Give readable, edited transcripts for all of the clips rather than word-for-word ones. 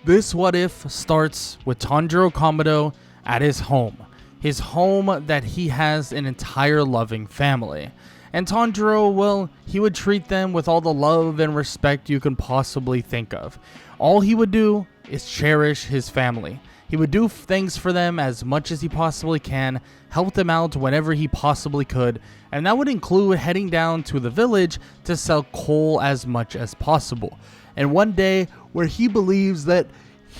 This what if starts with Tanjiro Kamado at his home that he has an entire loving family. And Tanjiro, well, he would treat them with all the love and respect you can possibly think of. All he would do is cherish his family. He would do things for them as much as he possibly can, help them out whenever he possibly could, and that would include heading down to the village to sell coal as much as possible. And one day, where he believes that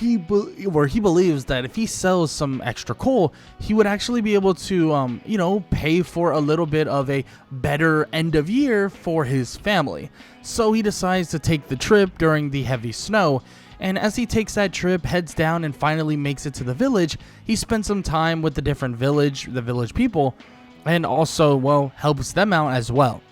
if he sells some extra coal, he would actually be able to, pay for a little bit of a better end of year for his family. So he decides to take the trip during the heavy snow. And as he takes that trip, heads down and finally makes it to the village, he spends some time with the village people, and also, well, helps them out as well.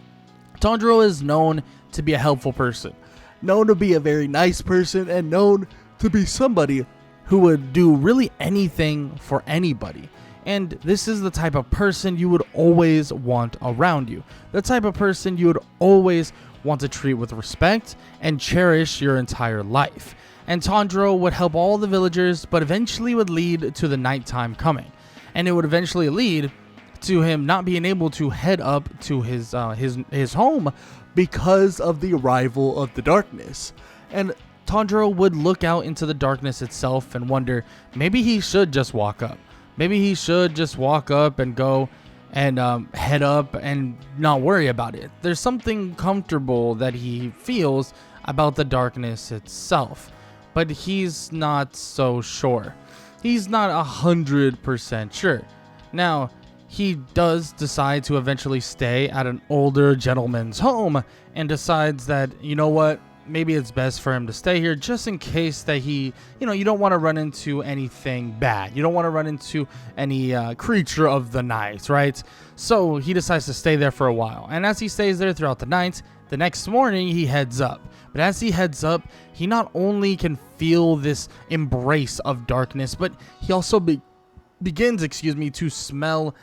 Tanjiro is known to be a helpful person, known to be a very nice person, and known to be somebody who would do really anything for anybody. And this is the type of person you would always want around you. The type of person you would always want to treat with respect and cherish your entire life. And Tanjiro would help all the villagers, but eventually would lead to the nighttime coming. And it would eventually lead to him not being able to head up to his home because of the arrival of the darkness. And Tanjiro would look out into the darkness itself and wonder, maybe he should just walk up. Maybe he should just walk up and go and head up and not worry about it. There's something comfortable that he feels about the darkness itself. But he's not so sure. He's not 100% sure. Now, he does decide to eventually stay at an older gentleman's home and decides that, you know what, maybe it's best for him to stay here just in case that you don't want to run into anything bad. You don't want to run into any creature of the night, right? So he decides to stay there for a while. And as he stays there throughout the night, the next morning he heads up. But as he heads up, he not only can feel this embrace of darkness, but he also begins to smell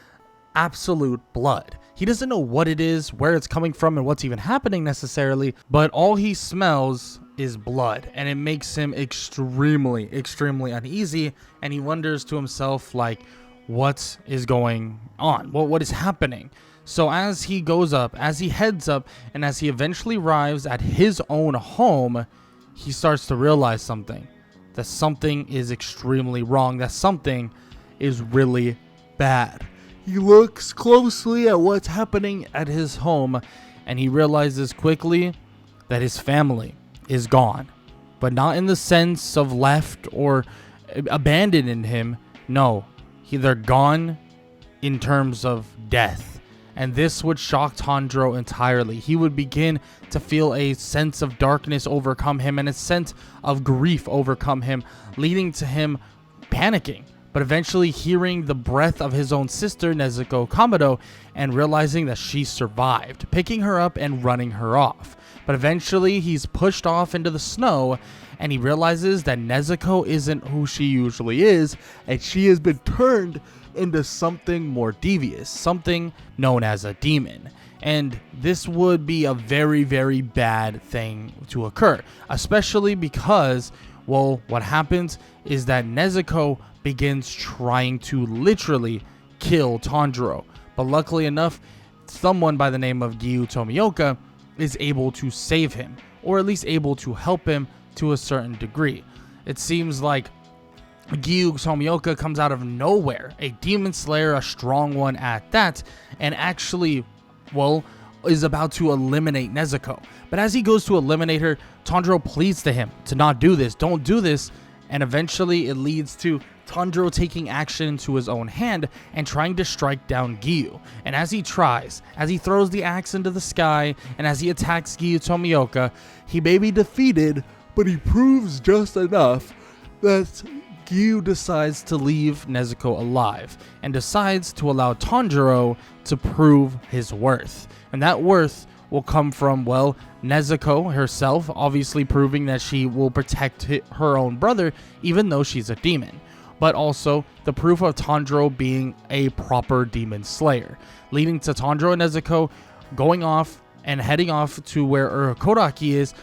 absolute blood. He doesn't know what it is, where it's coming from, and what's even happening necessarily, but all he smells is blood, and it makes him extremely uneasy, and he wonders to himself, like, what is going on? What is happening? So as he goes up, as he heads up, and as he eventually arrives at his own home, he starts to realize something. That something is extremely wrong. That something is really bad. He looks closely at what's happening at his home, and he realizes quickly that his family is gone. But not in the sense of left or abandoned in him. No, they're gone in terms of death. And this would shock Tanjiro entirely. He would begin to feel a sense of darkness overcome him and a sense of grief overcome him, leading to him panicking. But eventually hearing the breath of his own sister, Nezuko Kamado, and realizing that she survived, picking her up and running her off. But eventually he's pushed off into the snow, and he realizes that Nezuko isn't who she usually is, and she has been turned into something more devious, something known as a demon. And this would be a very, very bad thing to occur, especially because, well, what happens is that Nezuko begins trying to literally kill Tanjiro. But luckily enough, someone by the name of Giyu Tomioka is able to save him, or at least able to help him to a certain degree. It seems like Giyu Tomioka comes out of nowhere, a demon slayer, a strong one at that, and actually, well, is about to eliminate Nezuko. But as he goes to eliminate her, Tanjiro pleads to him to not do this, don't do this, and eventually it leads to Tanjiro taking action into his own hand and trying to strike down Giyu. And as he throws the axe into the sky, and as he attacks Giyu Tomioka, he may be defeated, but he proves just enough that Giyu decides to leave Nezuko alive and decides to allow Tanjiro to prove his worth. And that worth will come from, well, Nezuko herself obviously proving that she will protect her own brother even though she's a demon. But also the proof of Tanjiro being a proper demon slayer, leading to Tanjiro and Nezuko going off and heading off to where Urokodaki is,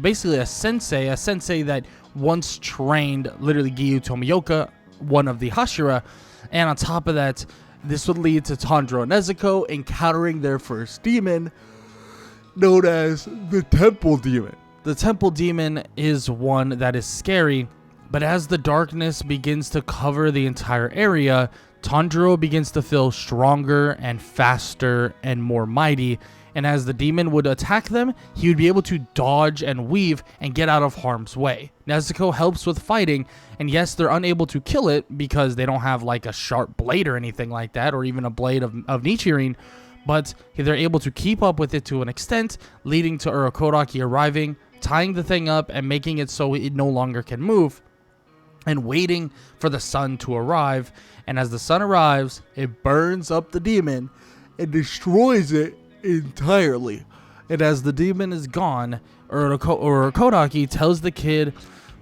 basically a sensei that once trained literally Giyu Tomioka, one of the Hashira. And on top of that, this would lead to Tanjiro and Nezuko encountering their first demon, known as the Temple Demon. The Temple Demon is one that is scary, but as the darkness begins to cover the entire area, Tanjiro begins to feel stronger and faster and more mighty, and as the demon would attack them, he would be able to dodge and weave and get out of harm's way. Nezuko helps with fighting, and yes, they're unable to kill it because they don't have like a sharp blade or anything like that, or even a blade of Nichirin, but they're able to keep up with it to an extent, leading to Urokodaki arriving, tying the thing up and making it so it no longer can move, and waiting for the sun to arrive. And as the sun arrives, it burns up the demon and destroys it entirely. And as the demon is gone, Urokodaki tells the kid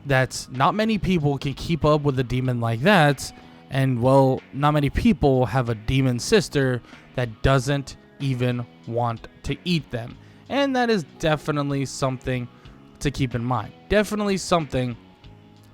that not many people can keep up with a demon like that, and well, not many people have a demon sister that doesn't even want to eat them. And that is definitely something to keep in mind. Definitely something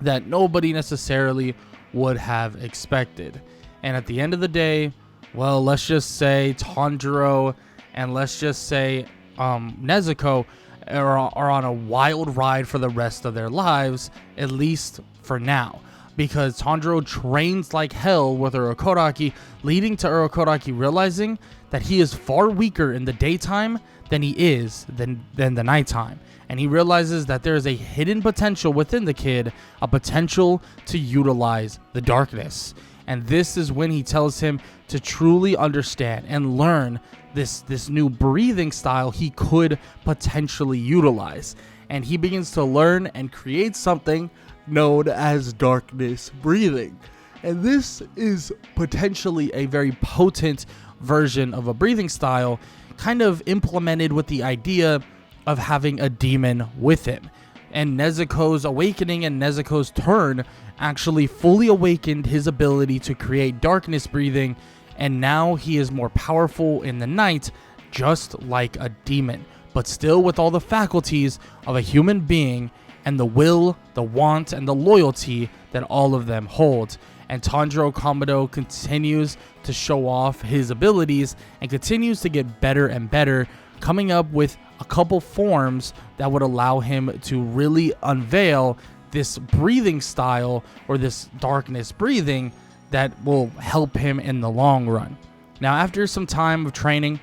that nobody necessarily would have expected. And at the end of the day, well, let's just say Tanjiro and let's just say Nezuko are on a wild ride for the rest of their lives, at least for now, because Tanjiro trains like hell with Urokodaki, leading to Urokodaki realizing that he is far weaker in the daytime than he is than the nighttime. And he realizes that there is a hidden potential within the kid, a potential to utilize the darkness. And this is when he tells him to truly understand and learn this new breathing style he could potentially utilize. And he begins to learn and create something known as darkness breathing. And this is potentially a very potent version of a breathing style, kind of implemented with the idea of having a demon with him. And Nezuko's awakening and Nezuko's turn actually fully awakened his ability to create darkness breathing, and now he is more powerful in the night, just like a demon, but still with all the faculties of a human being and the will, the want, and the loyalty that all of them hold. And Tanjiro Kamado continues to show off his abilities and continues to get better and better, coming up with a couple forms that would allow him to really unveil this breathing style or this darkness breathing that will help him in the long run. Now, after some time of training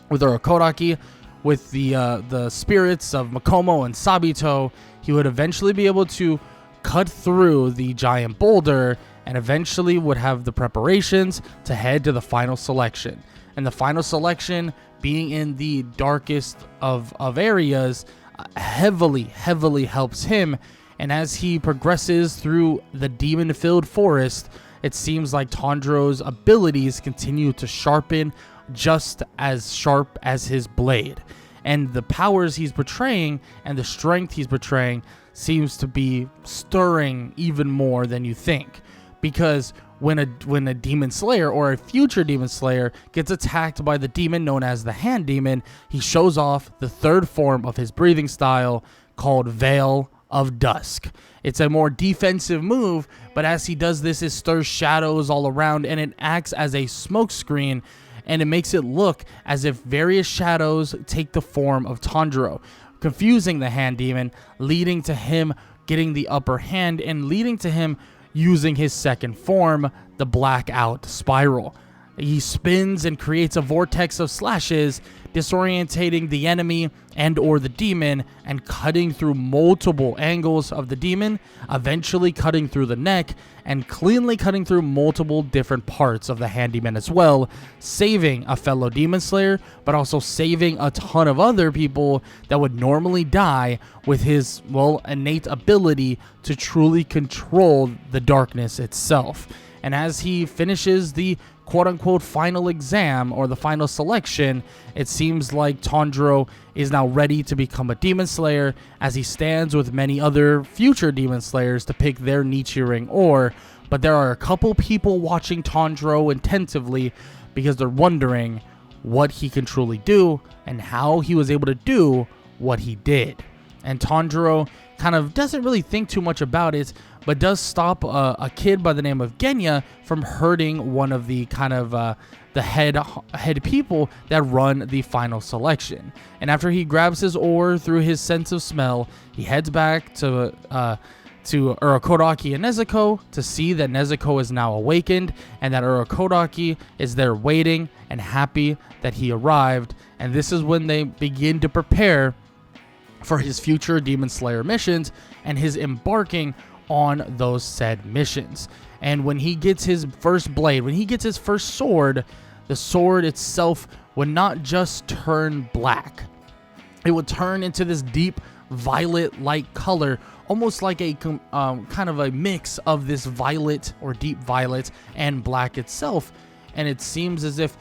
with Urokodaki, with the spirits of Makomo and Sabito, he would eventually be able to cut through the giant boulder and eventually would have the preparations to head to the final selection. And the final selection, being in the darkest of areas, heavily helps him. And as he progresses through the demon-filled forest, it seems like Tanjiro's abilities continue to sharpen, just as sharp as his blade. And the powers he's portraying and the strength he's portraying seems to be stirring even more than you think. Because when a demon slayer or a future demon slayer gets attacked by the demon known as the hand demon, he shows off the third form of his breathing style called Veil of Dusk. It's a more defensive move, but as he does this, it stirs shadows all around and it acts as a smoke screen, and it makes it look as if various shadows take the form of Tanjiro, confusing the hand demon, leading to him getting the upper hand and leading to him using his second form, the Blackout Spiral. He spins and creates a vortex of slashes, disorientating the enemy and or the demon and cutting through multiple angles of the demon, eventually cutting through the neck and cleanly cutting through multiple different parts of the handyman as well, saving a fellow demon slayer, but also saving a ton of other people that would normally die with his, well, innate ability to truly control the darkness itself. And as he finishes the quote-unquote final exam or the final selection, it seems like Tanjiro is now ready to become a demon slayer, as he stands with many other future demon slayers to pick their Nichirin ore. But there are a couple people watching Tanjiro attentively because they're wondering, what he can truly do and how he was able to do what he did. And Tanjiro kind of doesn't really think too much about it, but does stop a kid by the name of Genya from hurting one of the kind of the head people that run the final selection. And after he grabs his ore through his sense of smell, he heads back to Urokodaki and Nezuko to see that Nezuko is now awakened and that Urokodaki is there waiting and happy that he arrived. And this is when they begin to prepare for his future Demon Slayer missions and his embarking on those said missions. And when he gets his first blade, when he gets his first sword, the sword itself would not just turn black. It would turn into this deep violet-like color, almost like a kind of a mix of this violet or deep violet and black itself. And it seems as if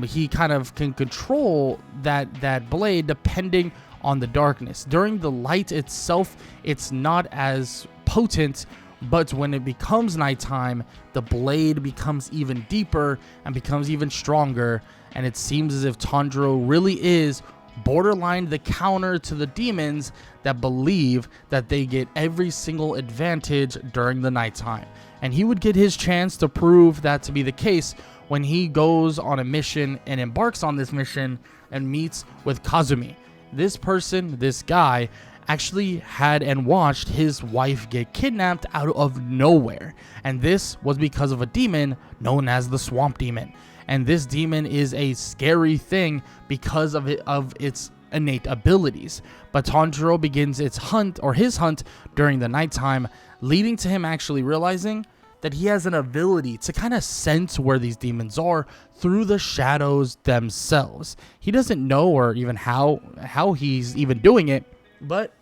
he kind of can control that blade depending on the darkness. During the light itself, it's not as potent, but when it becomes nighttime, the blade becomes even deeper and becomes even stronger. And it seems as if Tanjiro really is borderline the counter to the demons that believe that they get every single advantage during the nighttime. And he would get his chance to prove that to be the case when he goes on a mission and embarks on this mission and meets with Kazumi. This person, this guy, actually had and watched his wife get kidnapped out of nowhere. And this was because of a demon known as the Swamp Demon. And this demon is a scary thing because of its innate abilities. But Tanjiro begins his hunt during the nighttime, leading to him actually realizing that he has an ability to kind of sense where these demons are through the shadows themselves. He doesn't know or even how he's even doing it, but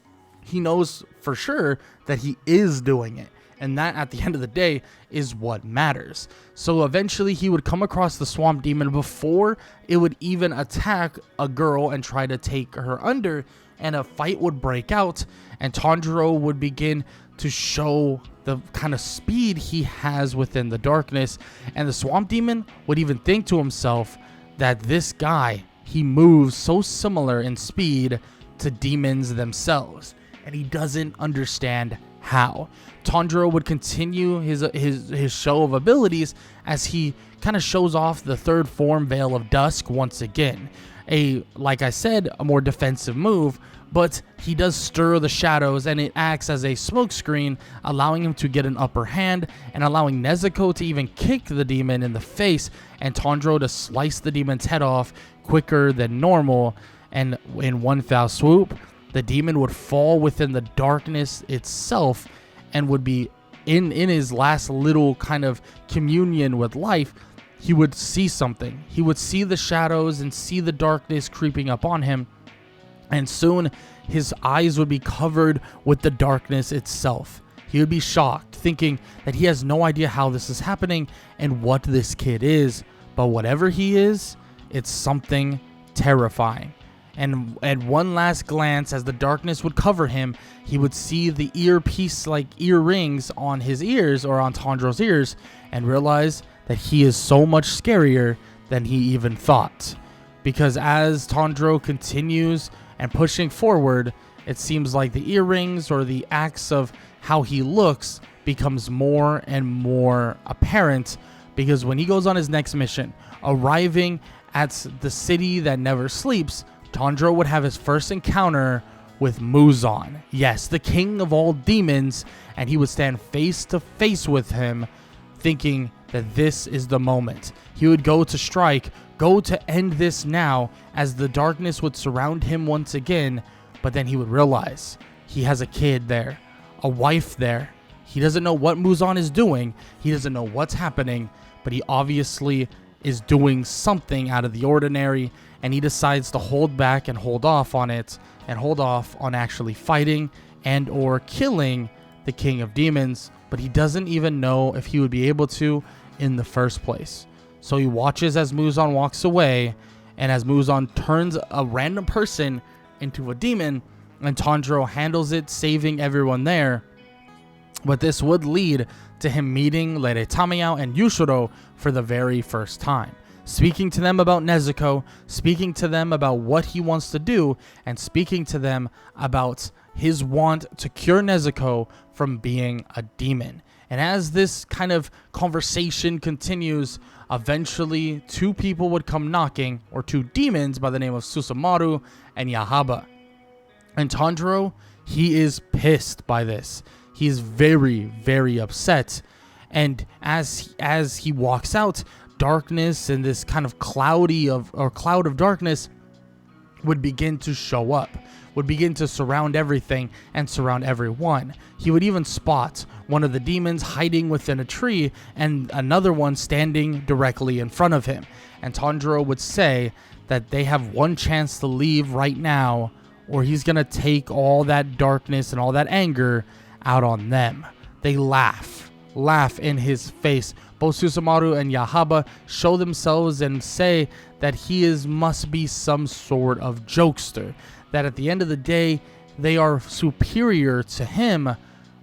he knows for sure that he is doing it. And that, at the end of the day, is what matters. So eventually he would come across the Swamp Demon before it would even attack a girl and try to take her under, and a fight would break out, and Tanjiro would begin to show the kind of speed he has within the darkness. And the Swamp Demon would even think to himself that this guy, he moves so similar in speed to demons themselves, and he doesn't understand how. Tanjiro would continue his show of abilities as he kind of shows off the third form Veil of Dusk once again. Like I said, a more defensive move, but he does stir the shadows, and it acts as a smokescreen, allowing him to get an upper hand and allowing Nezuko to even kick the demon in the face and Tanjiro to slice the demon's head off quicker than normal. And in one foul swoop, the demon would fall within the darkness itself and would be in his last little kind of communion with life. He would see something. He would see the shadows and see the darkness creeping up on him. And soon his eyes would be covered with the darkness itself. He would be shocked, thinking that he has no idea how this is happening and what this kid is. But whatever he is, it's something terrifying. And at one last glance, as the darkness would cover him, he would see the earpiece like earrings on his ears, or on Tanjiro's ears, and realize that he is so much scarier than he even thought. Because as Tanjiro continues and pushing forward, it seems like the earrings or the acts of how he looks becomes more and more apparent. Because when he goes on his next mission, arriving at the city that never sleeps, Tanjiro would have his first encounter with Muzan. Yes, the king of all demons, and he would stand face to face with him, thinking that this is the moment. He would go to strike, go to end this now, as the darkness would surround him once again, but then he would realize he has a kid there, a wife there. He doesn't know what Muzan is doing, he doesn't know what's happening, but he obviously is doing something out of the ordinary, and he decides to hold back and hold off on it, and hold off on actually fighting and or killing the king of demons, but he doesn't even know if he would be able to in the first place. So he watches as Muzan walks away, and as Muzan turns a random person into a demon, and Tanjiro handles it, saving everyone there. But this would lead to him meeting Lere Tamiyao and Yushiro for the very first time. speaking to them about Nezuko, speaking to them about what he wants to do, and speaking to them about his want to cure Nezuko from being a demon. And as this kind of conversation continues, eventually 2 people would come knocking, or 2 demons by the name of Susumaru and Yahaba. And Tanjiro, he is pissed by this. He is very, very upset. And as he walks out, darkness and this kind of cloud of darkness would begin to show up, would begin to surround everything and surround everyone. He would even spot one of the demons hiding within a tree and another one standing directly in front of him. And Tanjiro would say that they have one chance to leave right now, or he's going to take all that darkness and all that anger out on them. They laugh in his face. Both Susumaru and Yahaba show themselves and say that he must be some sort of jokester, that at the end of the day they are superior to him,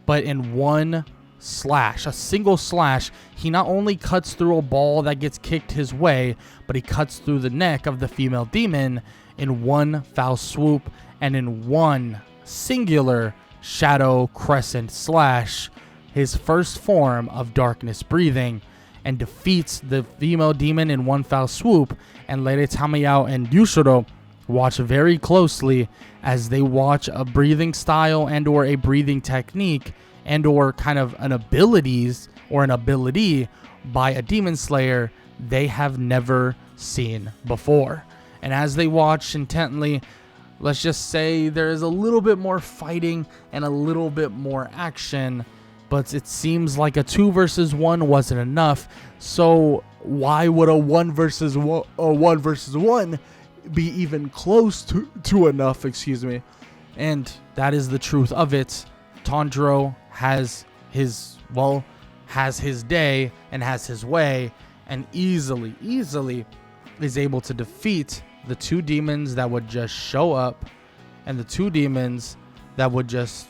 but in one slash, a single slash, he not only cuts through a ball that gets kicked his way, but he cuts through the neck of the female demon in one foul swoop and in one singular shadow crescent slash, his first form of darkness breathing, and defeats the female demon in one foul swoop. And Lady Tamayao and Yushiro watch very closely as they watch a breathing style and or a breathing technique and or kind of an ability by a demon slayer they have never seen before. And as they watch intently, let's just say there is a little bit more fighting and a little bit more action, but it seems like a 2 versus 1 wasn't enough. So why would a 1 versus 1 be even close to enough, And that is the truth of it. Tanjiro has his day and has his way, and easily is able to defeat the 2 demons that would just show up, and the 2 demons that would just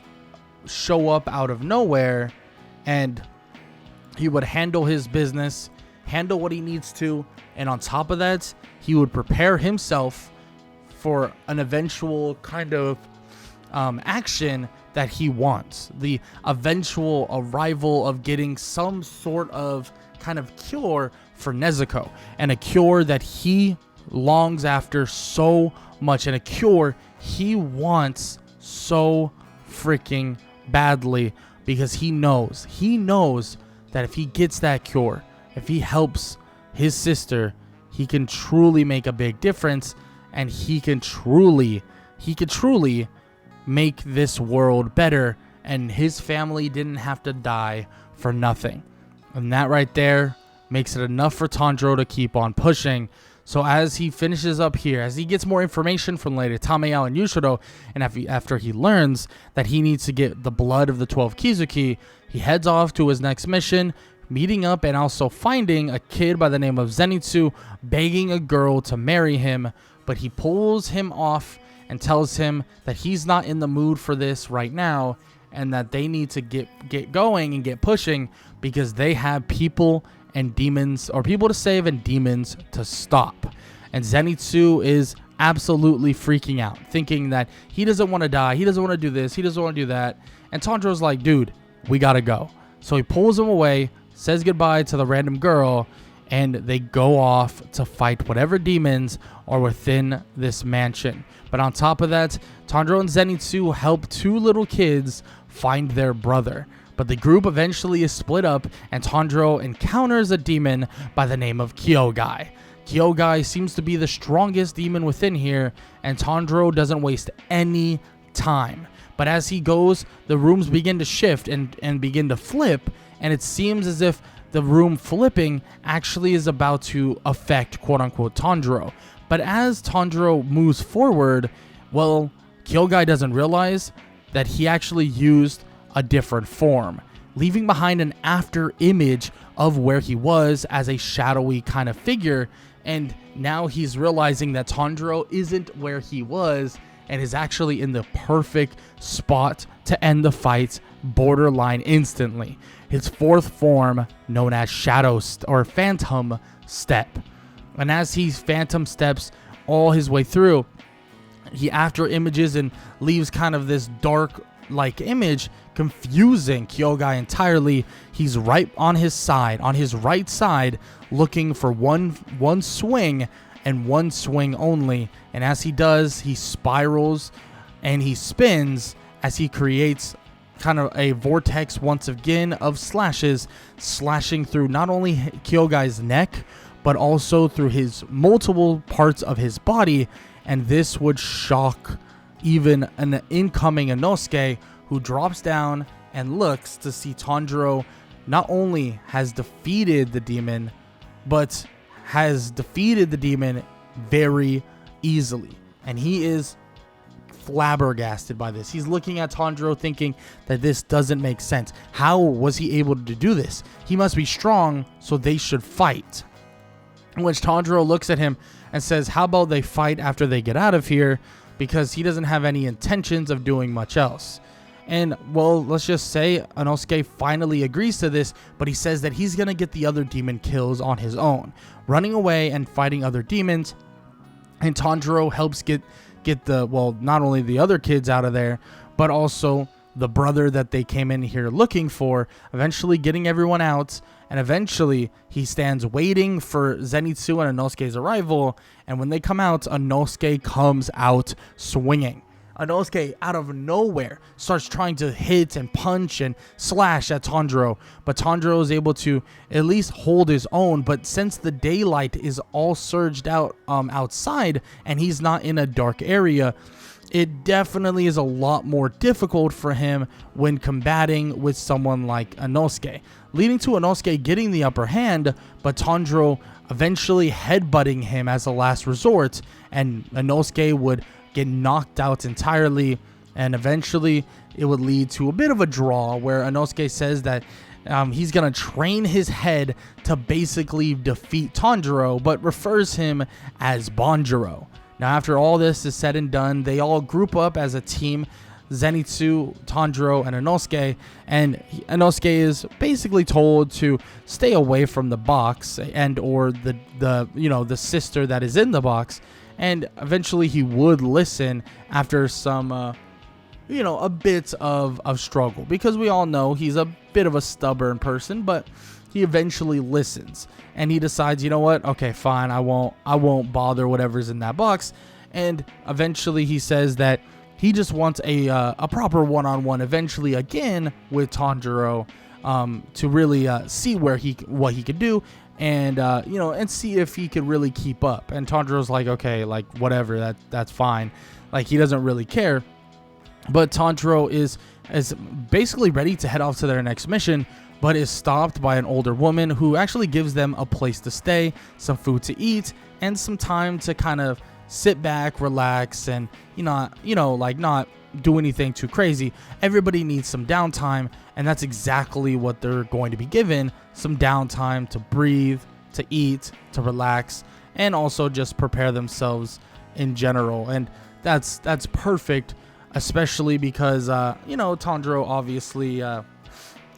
show up out of nowhere, and he would handle his business, handle what he needs to, and on top of that, he would prepare himself for an eventual kind of action that he wants, the eventual arrival of getting some sort of kind of cure for Nezuko, and a cure that he longs after so much, and a cure he wants so freaking badly, because he knows that if he gets that cure, if he helps his sister, he can truly make a big difference, and he can truly make this world better, and his family didn't have to die for nothing. And that right there makes it enough for Tanjiro to keep on pushing. So as he finishes up here, as he gets more information from Lady Tamayao and Yushiro, and after he learns that he needs to get the blood of the 12 Kizuki, he heads off to his next mission, meeting up and also finding a kid by the name of Zenitsu begging a girl to marry him, but he pulls him off and tells him that he's not in the mood for this right now, and that they need to get going and get pushing, because they have people and demons, or people to save and demons to stop. And Zenitsu is absolutely freaking out, thinking that he doesn't want to die, he doesn't want to do this, he doesn't want to do that. And Tanjiro's like, dude, we gotta go. So he pulls him away, says goodbye to the random girl, and they go off to fight whatever demons are within this mansion. But on top of that, Tanjiro and Zenitsu help 2 little kids find their brother. But the group eventually is split up, and Tanjiro encounters a demon by the name of Kyogai. Kyogai seems to be the strongest demon within here, and Tanjiro doesn't waste any time. But as he goes, the rooms begin to shift and begin to flip, and it seems as if the room flipping actually is about to affect quote-unquote Tanjiro. But as Tanjiro moves forward, well, Kyogai doesn't realize that he actually used a different form, leaving behind an after image of where he was as a shadowy kind of figure. And now he's realizing that Tanjiro isn't where he was and is actually in the perfect spot to end the fight borderline instantly. His 4th form, known as Shadow or Phantom Step. And as he phantom steps all his way through, he after images and leaves kind of this dark like image, confusing Kyogai entirely. He's right on his side, on his right side, looking for one swing and one swing only. And as he does, he spirals and he spins as he creates kind of a vortex once again of slashes, slashing through not only Kyogai's neck, but also through his multiple parts of his body. And this would shock even an incoming Inosuke, who drops down and looks to see Tanjiro not only has defeated the demon, but has defeated the demon very easily. And he is flabbergasted by this. He's looking at Tanjiro thinking that this doesn't make sense. How was he able to do this? He must be strong, so they should fight. In which Tanjiro looks at him and says, how about they fight after they get out of here, because he doesn't have any intentions of doing much else. And, well, let's just say Inosuke finally agrees to this, but he says that he's going to get the other demon kills on his own, running away and fighting other demons. And Tanjiro helps get the, well, not only the other kids out of there, but also the brother that they came in here looking for, eventually getting everyone out. And eventually he stands waiting for Zenitsu and Inosuke's arrival. And when they come out, Inosuke comes out swinging. Inosuke, out of nowhere, starts trying to hit and punch and slash at Tanjiro, but Tanjiro is able to at least hold his own. But since the daylight is all surged out outside and he's not in a dark area, it definitely is a lot more difficult for him when combating with someone like Inosuke, leading to Inosuke getting the upper hand, but Tanjiro eventually headbutting him as a last resort, and Inosuke would get knocked out entirely. And eventually it would lead to a bit of a draw, where Inosuke says that he's gonna train his head to basically defeat Tanjiro, but refers him as Banjiro. Now, after all this is said and done, they all group up as a team, Zenitsu, Tanjiro, and Inosuke, and Inosuke is basically told to stay away from the box and or the sister that is in the box. And eventually he would listen after some, a bit of struggle, because we all know he's a bit of a stubborn person, but he eventually listens and he decides, you know what? Okay, fine. I won't bother whatever's in that box. And eventually he says that he just wants a proper one-on-one eventually again with Tanjiro, to really see what he could do. And and see if he could really keep up. And Tanjiro's like, okay, like whatever, that's fine. Like, he doesn't really care. But Tanjiro is basically ready to head off to their next mission, but is stopped by an older woman who actually gives them a place to stay, some food to eat, and some time to kind of sit back, relax, and not do anything too crazy. Everybody needs some downtime, and that's exactly what they're going to be given. Some downtime to breathe, to eat, to relax, and also just prepare themselves in general. And that's perfect, especially because Tanjiro obviously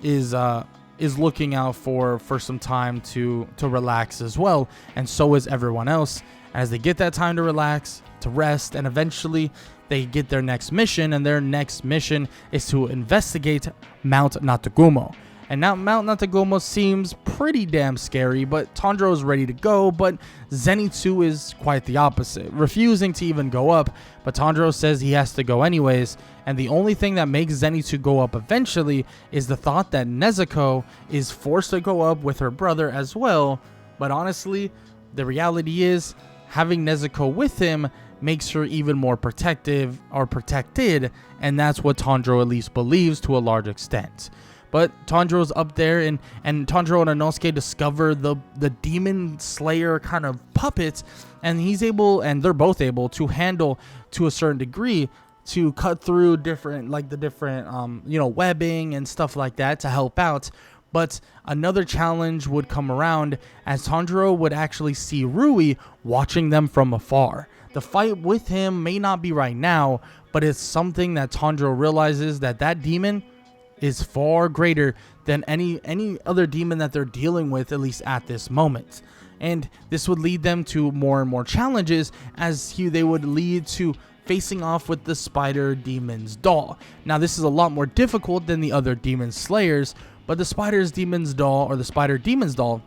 is looking out for some time to relax as well, and so is everyone else. As they get that time to relax, to rest, and eventually they get their next mission, and their next mission is to investigate Mount Natagumo. And now Mount Natagumo seems pretty damn scary, but Tanjiro is ready to go, but Zenitsu is quite the opposite, refusing to even go up, but Tanjiro says he has to go anyways. And the only thing that makes Zenitsu go up eventually is the thought that Nezuko is forced to go up with her brother as well. But honestly, the reality is, having Nezuko with him makes her even more protected, and that's what Tanjiro at least believes to a large extent. But Tanjiro's up there, and Tanjiro and Inosuke discover the demon slayer kind of puppets, and they're both able to handle, to a certain degree, to cut through different webbing and stuff like that to help out. But another challenge would come around, as Tanjiro would actually see Rui watching them from afar. The fight with him may not be right now, but it's something that Tanjiro realizes that demon is far greater than any other demon that they're dealing with, at least at this moment. And this would lead them to more and more challenges as they would lead to facing off with the Spider Demon's doll. Now this is a lot more difficult than the other demon slayers, but the Spider Demon's doll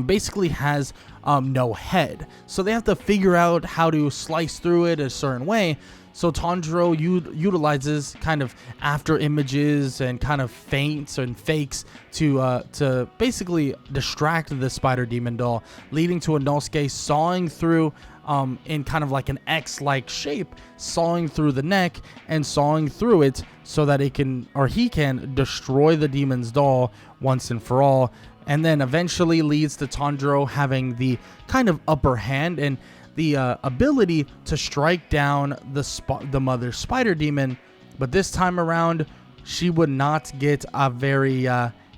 basically has no head. So they have to figure out how to slice through it a certain way. So Tanjiro utilizes kind of after images and kind of feints and fakes to basically distract the Spider Demon doll, leading to Inosuke sawing through in kind of like an X-like shape, sawing through the neck and sawing through it so that he can destroy the demon's doll once and for all. And then eventually leads to Tanjiro having the kind of upper hand and the ability to strike down the mother spider demon. But this time around, she would not get a very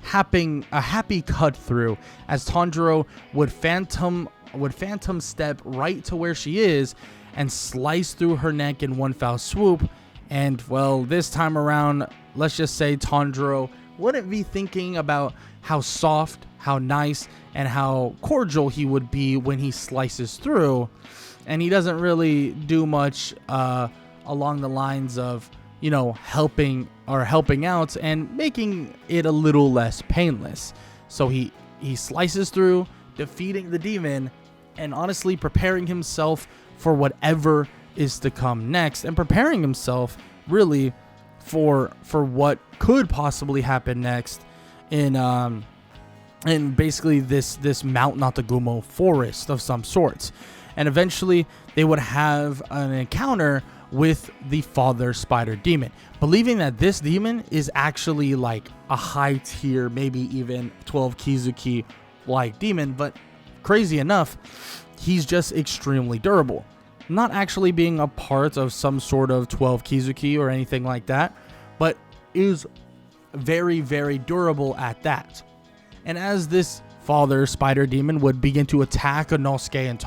happy cut through, as Tanjiro would phantom step right to where she is and slice through her neck in one foul swoop. And well, this time around, let's just say Tanjiro wouldn't be thinking about how soft, how nice, and how cordial he would be when he slices through. And he doesn't really do much along the lines of, helping out and making it a little less painless. So he slices through, defeating the demon, and honestly preparing himself for whatever is to come next, and preparing himself really for what could possibly happen next in basically this Mount Natagumo forest of some sorts. And eventually they would have an encounter with the father spider demon, believing that this demon is actually like a high tier, maybe even 12 Kizuki like demon. But crazy enough, he's just extremely durable, not actually being a part of some sort of 12 Kizuki or anything like that, but is very, very durable at that. And as this father spider demon would begin to attack Inosuke and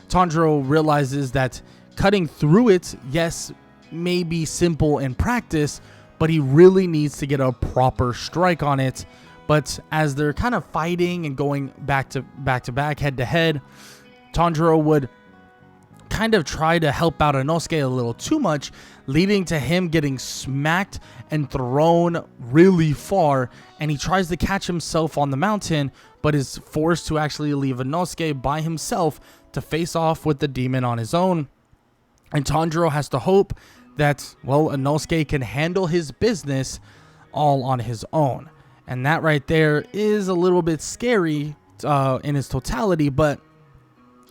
Tanjiro realizes that cutting through it, yes, may be simple in practice, but he really needs to get a proper strike on it. But as they're kind of fighting and going back to back, head to head, Tanjiro would kind of try to help out Inosuke a little too much, leading to him getting smacked and thrown really far. And he tries to catch himself on the mountain, but is forced to actually leave Inosuke by himself to face off with the demon on his own. And Tanjiro has to hope that, well, Inosuke can handle his business all on his own. And that right there is a little bit scary in its totality, but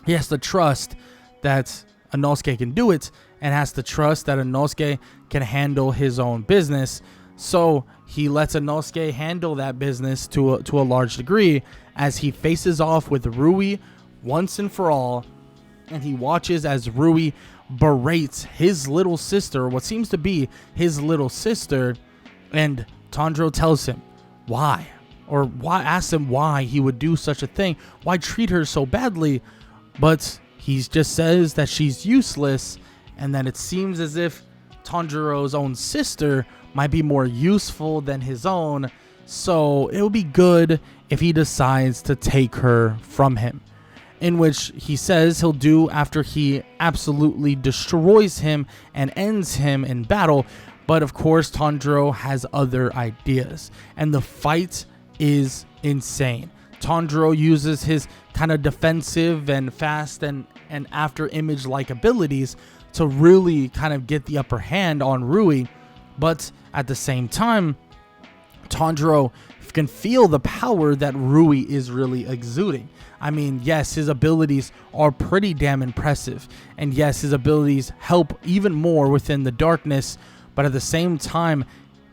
he has to trust that Inosuke can do it, and has to trust that Inosuke can handle his own business. So he lets Inosuke handle that business to a large degree, as he faces off with Rui once and for all, and he watches as Rui berates his little sister, what seems to be his little sister, and Tanjiro tells him asks him why he would do such a thing, why treat her so badly, but he just says that she's useless, and that it seems as if Tanjiro's own sister might be more useful than his own, so it would be good if he decides to take her from him. In which he says he'll do after he absolutely destroys him and ends him in battle. But of course, Tanjiro has other ideas, and the fight is insane. Tanjiro uses his kind of defensive and fast and after image like abilities to really kind of get the upper hand on Rui, but at the same time, Tanjiro can feel the power that Rui is really exuding. I mean, yes, his abilities are pretty damn impressive, and yes, his abilities help even more within the darkness, but at the same time,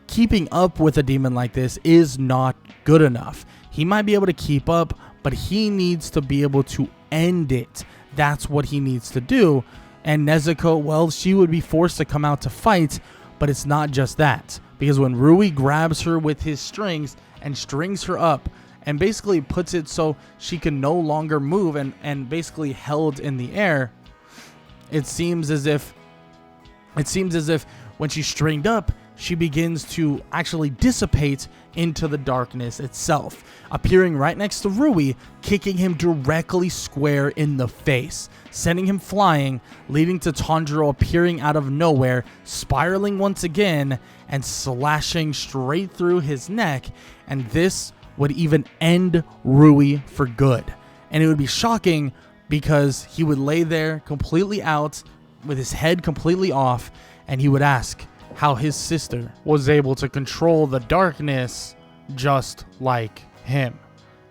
keeping up with a demon like this is not good enough. He might be able to keep up, but he needs to be able to end it. That's what he needs to do. And Nezuko, well, she would be forced to come out to fight, but it's not just that. Because when Rui grabs her with his strings and strings her up and basically puts it so she can no longer move and basically held in the air, it seems as if when she's stringed up, she begins to actually dissipate into the darkness itself, appearing right next to Rui, kicking him directly square in the face, sending him flying, leading to Tanjiro appearing out of nowhere, spiraling once again, and slashing straight through his neck, and this would even end Rui for good. And it would be shocking because he would lay there completely out, with his head completely off, and he would ask how his sister was able to control the darkness just like him.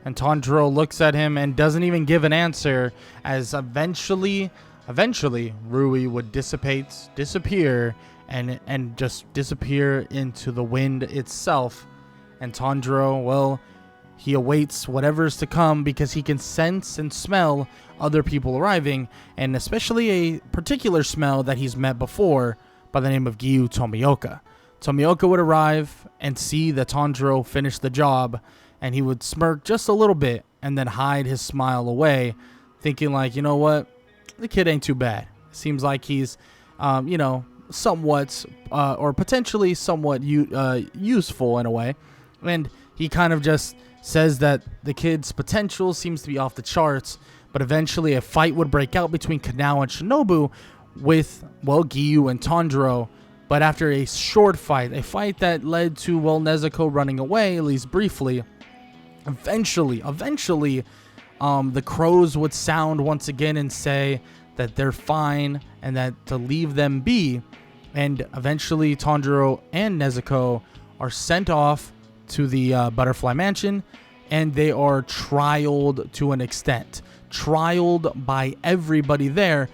And Tanjiro looks at him and doesn't even give an answer, as eventually Rui would disappear, and just disappear into the wind itself. And Tanjiro, well, he awaits whatever's to come, because he can sense and smell other people arriving, and especially a particular smell that he's met before by the name of Giyu Tomioka. Tomioka would arrive and see that Tanjiro finished the job, and he would smirk just a little bit and then hide his smile away, thinking like, you know what, the kid ain't too bad. Seems like he's, somewhat or potentially somewhat useful in a way. And he kind of just says that the kid's potential seems to be off the charts, but eventually a fight would break out between Kanao and Shinobu with, well, Giyu and Tanjiro. But after a short fight, a fight that led to, well, Nezuko running away, at least briefly, eventually, the crows would sound once again and say that they're fine and that to leave them be. And eventually Tanjiro and Nezuko are sent off to the Butterfly Mansion, and they are trialed to an extent. Trialed by everybody there.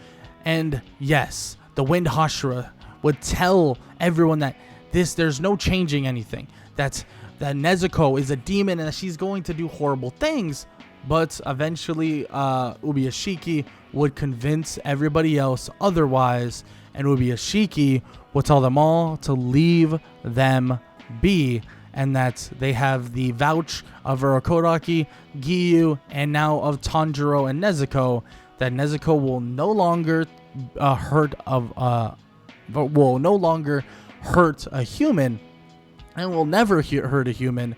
And yes, the Wind Hashira would tell everyone that there's no changing anything. That Nezuko is a demon and that she's going to do horrible things. But eventually, Ubuyashiki would convince everybody else otherwise, and Ubuyashiki would tell them all to leave them be, and that they have the vouch of Urokodaki, Giyu, and now of Tanjiro and Nezuko, that Nezuko will no longer hurt a human, and will never hurt a human.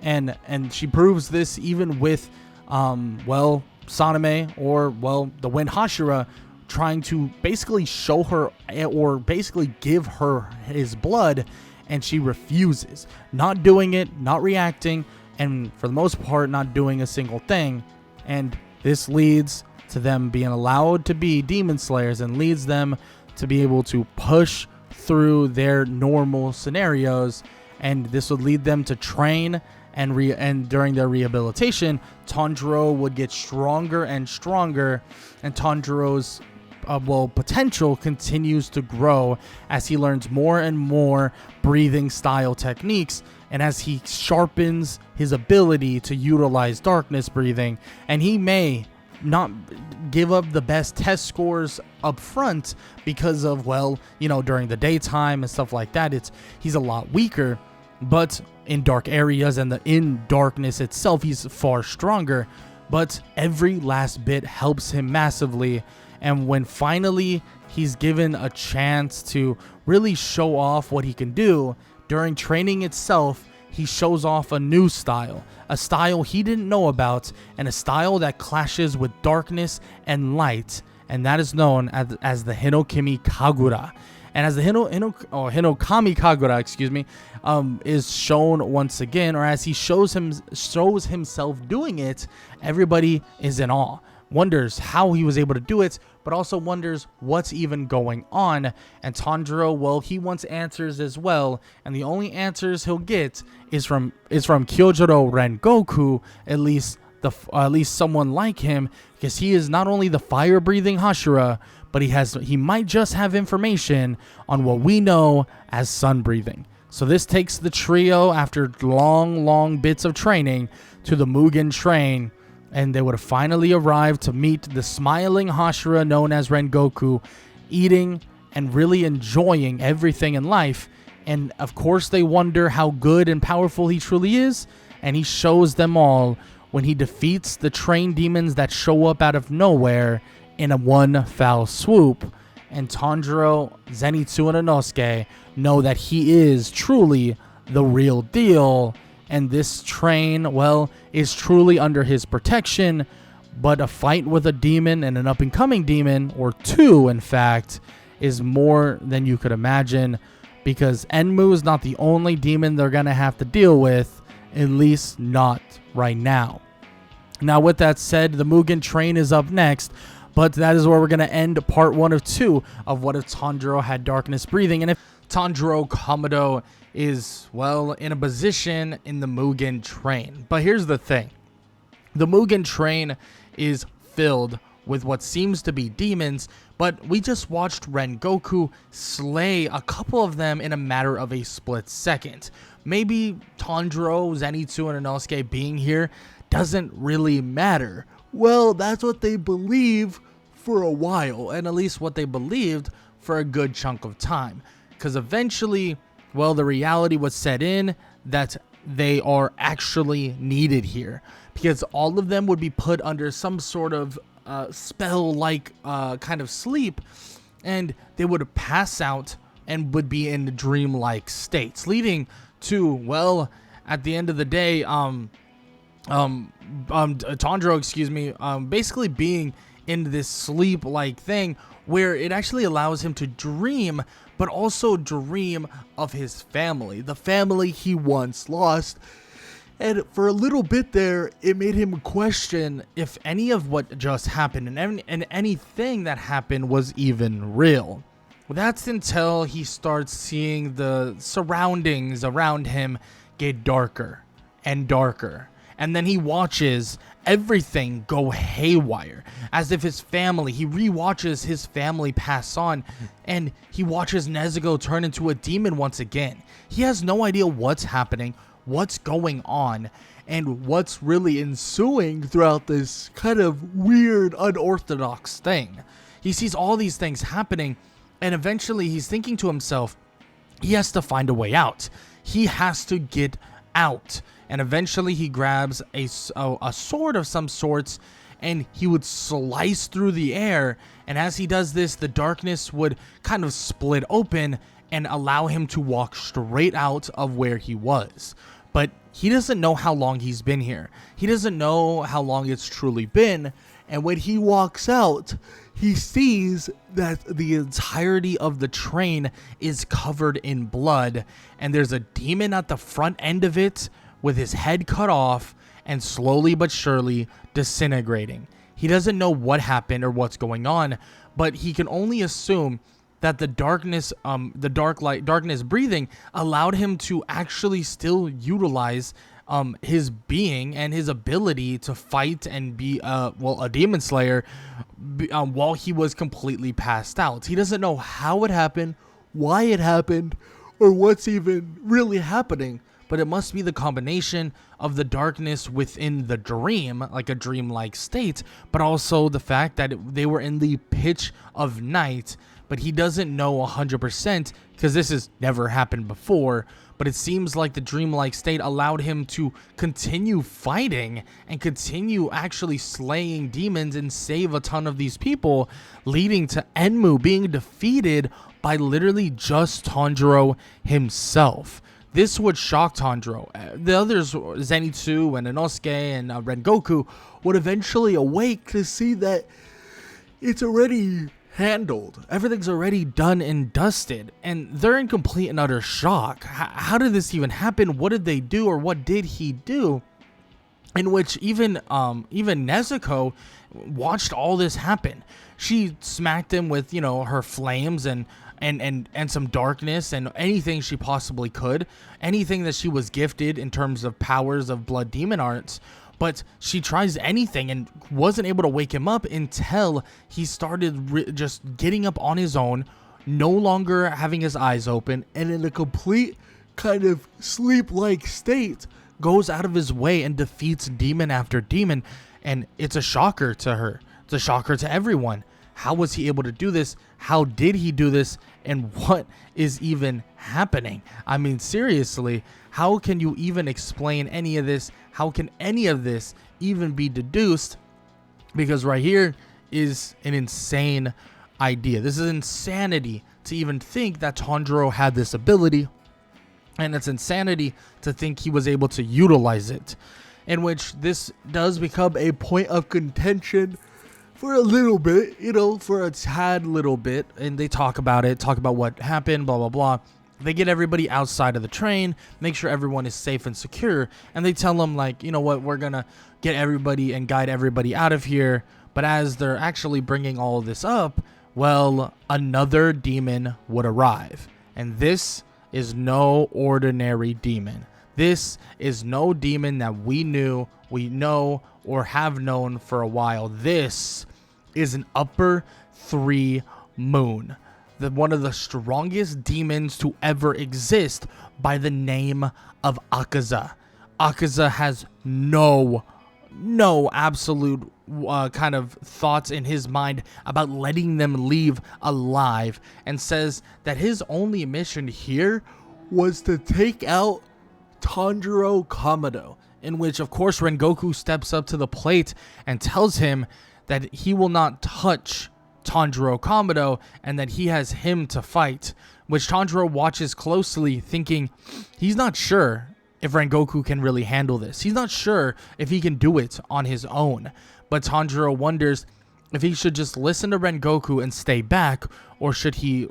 And she proves this even with Saname, or the Wind Hashira, trying to basically show her, or basically give her his blood, and she refuses, not doing it, not reacting, and for the most part not doing a single thing. And this leads to them being allowed to be demon slayers, and leads them to be able to push through their normal scenarios. And this would lead them to train, and during their rehabilitation, Tanjiro would get stronger and stronger, and Tanjiro's potential continues to grow as he learns more and more breathing style techniques, and as he sharpens his ability to utilize darkness breathing. And he may not give up the best test scores up front because of, during the daytime and stuff like that, he's a lot weaker. But in dark areas and in darkness itself, he's far stronger. But every last bit helps him massively. And when finally he's given a chance to really show off what he can do, during training itself, he shows off a new style. A style he didn't know about, and a style that clashes with darkness and light. And that is known as the Hinokami Kagura. And as the Hinokami Kagura, is shown once again, or as he shows himself doing it, everybody is in awe, wonders how he was able to do it, but also wonders what's even going on. And Tanjiro, he wants answers as well, and the only answers he'll get is from Kyojuro Rengoku, at least someone like him, because he is not only the fire-breathing Hashira, but he might just have information on what we know as sun-breathing. So this takes the trio, after long bits of training, to the Mugen train, and they would have finally arrived to meet the smiling Hashira known as Rengoku, eating and really enjoying everything in life. And of course they wonder how good and powerful he truly is, and he shows them all when he defeats the train demons that show up out of nowhere in a one foul swoop. And Tanjiro, Zenitsu, and Inosuke know that he is truly the real deal, and this train, well, is truly under his protection. But a fight with a demon and an up-and-coming demon, or two in fact, is more than you could imagine, because Enmu is not the only demon they're going to have to deal with, at least not right now. Now, with that said, the Mugen train is up next, but that is where we're going to end part 1 of 2 of What If Tanjiro Had Darkness Breathing, and if Tanjiro Kamado is, well, in a position in the Mugen train. But here's the thing. The Mugen train is filled with what seems to be demons, but we just watched Rengoku slay a couple of them in a matter of a split second. Maybe Tanjiro, Zenitsu, and Inosuke being here doesn't really matter. Well, that's what they believe for a while, and at least what they believed for a good chunk of time. Because eventually, well, the reality was set in that they are actually needed here. Because all of them would be put under some sort of spell-like kind of sleep, and they would pass out and would be in dream-like states, leading to, well, at the end of the day, Tanjiro, basically being in this sleep-like thing where it actually allows him to dream, but also dream of his family, the family he once lost. And for a little bit there, it made him question if any of what just happened and anything that happened was even real. That's until he starts seeing the surroundings around him get darker and darker. And then he watches everything go haywire, as if his family, he rewatches his family pass on, and he watches Nezuko turn into a demon once again. He has no idea what's happening, what's going on, and what's really ensuing throughout this kind of weird, unorthodox thing. He sees all these things happening, and eventually he's thinking to himself, he has to find a way out. He has to get out. And eventually he grabs a sword of some sorts, and he would slice through the air. And as he does this, the darkness would kind of split open and allow him to walk straight out of where he was. But he doesn't know how long he's been here. He doesn't know how long it's truly been. And when he walks out, he sees that the entirety of the train is covered in blood. And there's a demon at the front end of it with his head cut off and slowly but surely disintegrating. He doesn't know what happened or what's going on, but he can only assume that the darkness, darkness breathing allowed him to actually still utilize his being and his ability to fight and be, a demon slayer while he was completely passed out. He doesn't know how it happened, why it happened, or what's even really happening. But it must be the combination of the darkness within the dream, like a dreamlike state, but also the fact that they were in the pitch of night. But he doesn't know 100% because this has never happened before. But it seems like the dreamlike state allowed him to continue fighting and continue actually slaying demons and save a ton of these people, leading to Enmu being defeated by literally just Tanjiro himself. This would shock Tanjiro. The others, Zenitsu and Inosuke and Rengoku, would eventually awake to see that it's already handled. Everything's already done and dusted. And they're in complete and utter shock. How did this even happen? What did they do, or what did he do? In which even Nezuko watched all this happen. She smacked him with, her flames and some darkness and anything she possibly could, anything that she was gifted in terms of powers of blood demon arts. But she tries anything and wasn't able to wake him up until he started just getting up on his own, no longer having his eyes open, and in a complete kind of sleep-like state, goes out of his way and defeats demon after demon. And it's a shocker to her. It's a shocker to everyone. How was he able to do this? How did he do this? And what is even happening? I mean, seriously, how can you even explain any of this? How can any of this even be deduced? Because right here is an insane idea. This is insanity to even think that Tanjiro had this ability, and it's insanity to think he was able to utilize it, in which this does become a point of contention for a little bit, for a tad little bit, and they talk about what happened, blah, blah, blah. They get everybody outside of the train, make sure everyone is safe and secure, and they tell them, like, you know what, we're gonna get everybody and guide everybody out of here. But as they're actually bringing all of this up, well, another demon would arrive, and this is no ordinary demon. This is no demon that we know, or have known for a while. This is an upper 3 moon, one of the strongest demons to ever exist, by the name of Akaza. Akaza has no absolute kind of thoughts in his mind about letting them leave alive, and says that his only mission here was to take out Tanjiro Kamado, in which, of course, Rengoku steps up to the plate and tells him that he will not touch Tanjiro Kamado and that he has him to fight, which Tanjiro watches closely, thinking he's not sure if Rengoku can really handle this. He's not sure if he can do it on his own. But Tanjiro wonders if he should just listen to Rengoku and stay back, or should he,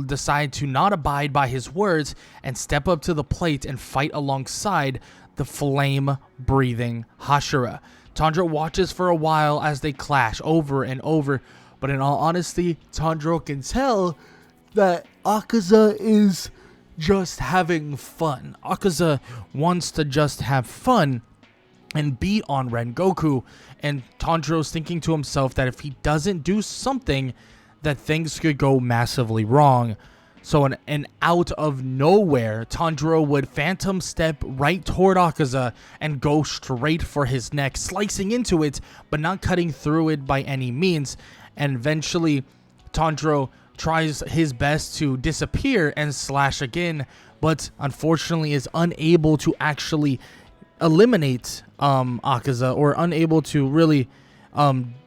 decide to not abide by his words and step up to the plate and fight alongside the flame-breathing Hashira. Tanjiro watches for a while as they clash over and over, but in all honesty, Tanjiro can tell that Akaza is just having fun. Akaza wants to just have fun and beat on Rengoku, and Tanjiro's thinking to himself that if he doesn't do something, that things could go massively wrong. So an out of nowhere, Tanjiro would phantom step right toward Akaza and go straight for his neck, slicing into it, but not cutting through it by any means. And eventually, Tanjiro tries his best to disappear and slash again, but unfortunately is unable to actually eliminate Akaza, or unable to really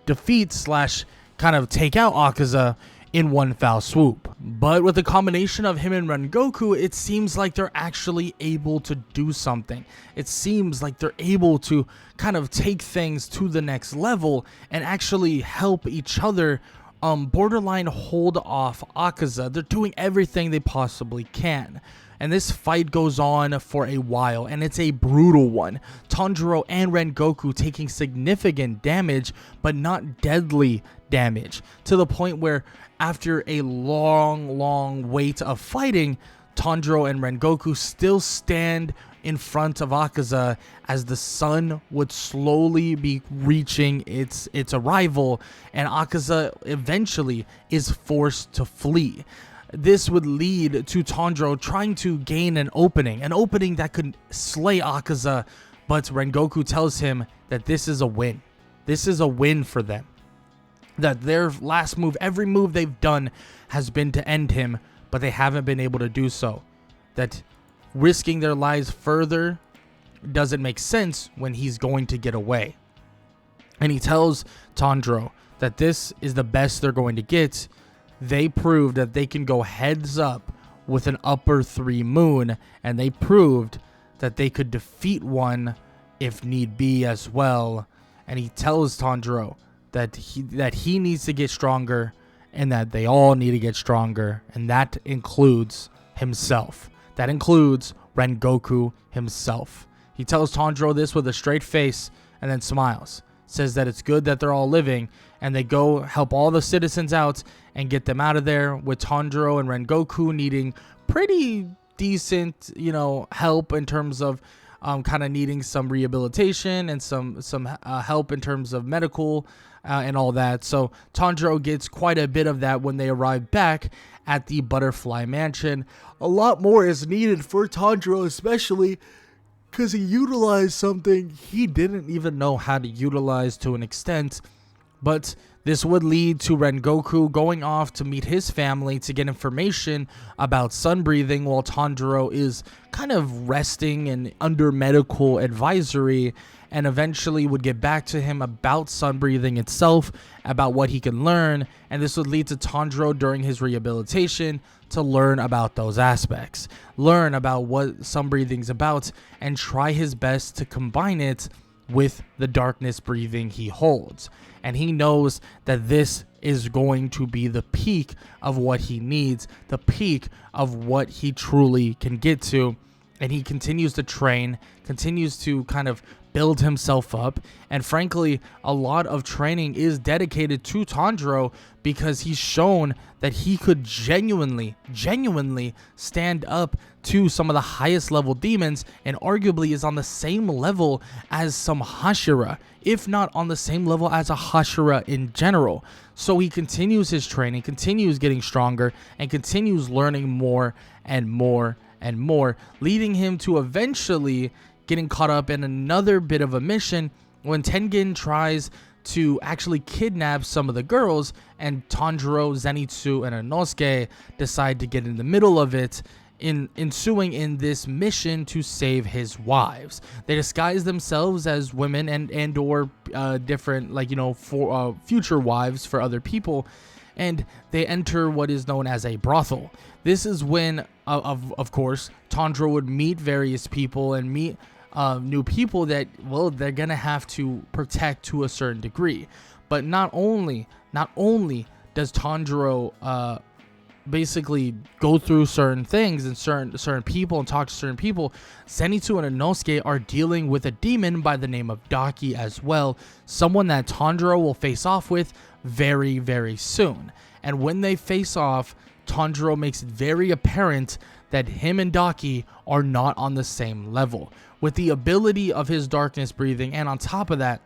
defeat slash kind of take out Akaza in one foul swoop. But with the combination of him and Rengoku, it seems like they're actually able to do something. It seems like they're able to kind of take things to the next level and actually help each other borderline hold off Akaza. They're doing everything they possibly can. And this fight goes on for a while, and it's a brutal one. Tanjiro and Rengoku taking significant damage, but not deadly damage, to the point where after a long wait of fighting, Tanjiro and Rengoku still stand in front of Akaza as the sun would slowly be reaching its arrival, and Akaza eventually is forced to flee. This would lead to Tanjiro trying to gain an opening that could slay Akaza, but Rengoku tells him that this is a win. This is a win for them. That their last move, every move they've done has been to end him, but they haven't been able to do so. That risking their lives further doesn't make sense when he's going to get away. And he tells Tanjiro that this is the best they're going to get. They proved that they can go heads up with an upper 3 moon, and they proved that they could defeat one if need be as well. And he tells Tanjiro that he needs to get stronger, and that they all need to get stronger, and that includes himself. That includes Rengoku himself. He tells Tanjiro this with a straight face and then smiles. Says that it's good that they're all living, and they go help all the citizens out and get them out of there, with Tanjiro and Rengoku needing pretty decent, help in terms of kind of needing some rehabilitation and some help in terms of medical and all that. So Tanjiro gets quite a bit of that when they arrive back at the Butterfly Mansion. A lot more is needed for Tanjiro, especially because he utilized something he didn't even know how to utilize to an extent, But this would lead to Rengoku going off to meet his family to get information about sun breathing, while Tanjiro is kind of resting and under medical advisory, and eventually would get back to him about sun breathing itself, about what he can learn, and this would lead to Tanjiro during his rehabilitation to learn about those aspects, learn about what sun breathing's about, and try his best to combine it with the darkness breathing he holds. And he knows that this is going to be the peak of what he needs, the peak of what he truly can get to. And he continues to train, continues to kind of build himself up. And frankly, a lot of training is dedicated to Tanjiro because he's shown that he could genuinely stand up to some of the highest level demons, and arguably is on the same level as some Hashira, if not on the same level as a Hashira in general. So he continues his training, continues getting stronger, and continues learning more and more and more, leading him to eventually getting caught up in another bit of a mission when Tengen tries to actually kidnap some of the girls, and Tanjiro, Zenitsu, and Inosuke decide to get in the middle of it, ensuing in this mission to save his wives. They disguise themselves as women and or different, like, you know, for future wives for other people, and they enter what is known as a brothel. This is when, of course, Tanjiro would meet various people and meet new people that, well, they're gonna have to protect to a certain degree. But not only does Tanjiro basically go through certain things and certain people and talk to certain people, Zenitsu and Inosuke are dealing with a demon by the name of Daki as well, someone that Tanjiro will face off with very, very soon. And when they face off, Tanjiro makes it very apparent that him and Daki are not on the same level. With the ability of his darkness breathing, and on top of that,